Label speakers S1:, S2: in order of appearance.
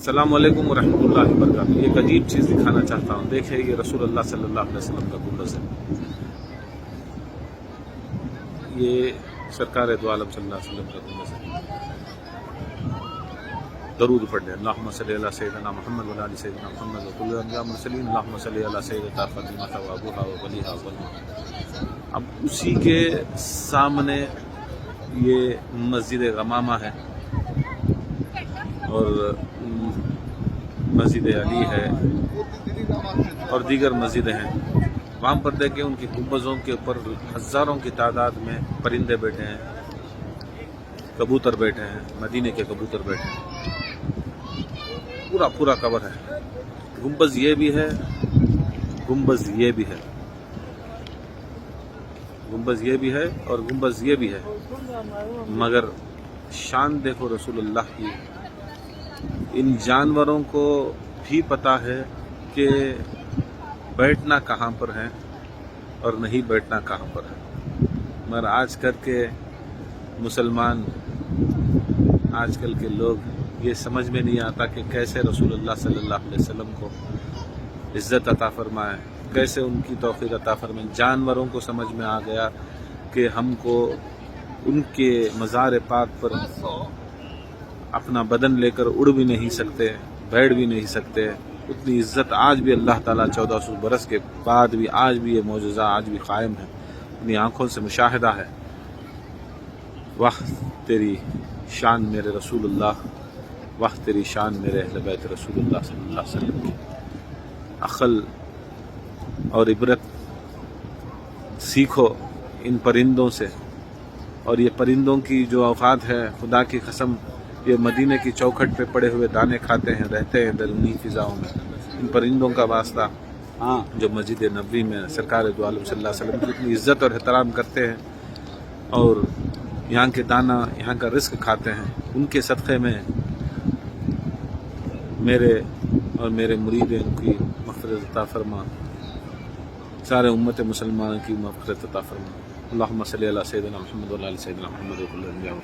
S1: السلام علیکم ورحمۃ اللہ وبرکاتہ۔ ایک عجیب چیز دکھانا چاہتا ہوں، دیکھیں یہ رسول اللہ صلی اللہ علیہ وسلم کا گنبد ہے۔ یہ سرکار دو عالم صلی اللہ علیہ وسلم کا گنبد ہے۔ درود پڑھ لیں، اللہم صلی علی سیدنا محمد وعلی آل سیدنا محمد وکل الانبیاء والمرسلین، اللہم صلی علی سیدنا فاطمہ وابوہا وولیہا وبنوہا۔ اب اسی کے سامنے یہ مسجد غمامہ ہے اور مسجد علی ہے اور دیگر مسجدیں ہیں۔ وہاں پر دیکھیں ان کی گنبدوں کے اوپر ہزاروں کی تعداد میں پرندے بیٹھے ہیں، کبوتر بیٹھے ہیں، مدینے کے کبوتر بیٹھے ہیں، پورا کور ہے۔ گنبد یہ بھی ہے، گنبد یہ بھی ہے، گنبد یہ بھی ہے اور گنبد یہ بھی ہے، مگر شان دیکھو رسول اللہ کی۔ ان جانوروں کو بھی پتہ ہے کہ بیٹھنا کہاں پر ہے اور نہیں بیٹھنا کہاں پر ہے، مگر آج کل کے مسلمان، آج کل کے لوگ یہ سمجھ میں نہیں آتا کہ کیسے رسول اللہ صلی اللہ علیہ وسلم کو عزت عطا فرمائے، کیسے ان کی توقیر عطا فرمائے۔ جانوروں کو سمجھ میں آ گیا کہ ہم کو ان کے مزار پاک پر اپنا بدن لے کر اڑ بھی نہیں سکتے، بیٹھ بھی نہیں سکتے۔ اتنی عزت آج بھی اللہ تعالیٰ 1400 برس کے بعد بھی آج بھی یہ معجزہ آج بھی قائم ہے، اپنی آنکھوں سے مشاہدہ ہے۔ واہ تیری شان میرے رسول اللہ، واہ تیری شان میرے اہل بیت رسول اللہ صلی اللہ علیہ وسلم کی۔ عقل اور عبرت سیکھو ان پرندوں سے، اور یہ پرندوں کی جو اوقات ہے، خدا کی قسم یہ مدینے کی چوکھٹ پہ پڑے ہوئے دانے کھاتے ہیں، رہتے ہیں درونی فضاؤں میں۔ ان پرندوں کا واسطہ جو مسجد نبوی میں سرکار دو عالم صلی اللہ علیہ وسلم کی اتنی عزت اور احترام کرتے ہیں اور یہاں کے دانہ، یہاں کا رزق کھاتے ہیں، ان کے صدقے میں میرے اور میرے مرید ان کی مغفرت عطا فرما، سارے امت مسلمان کی مغفرت عطا فرما۔ اللہم صلی علی سیدنا محمد وعلی آل سیدنا محمد وکل الانبیاء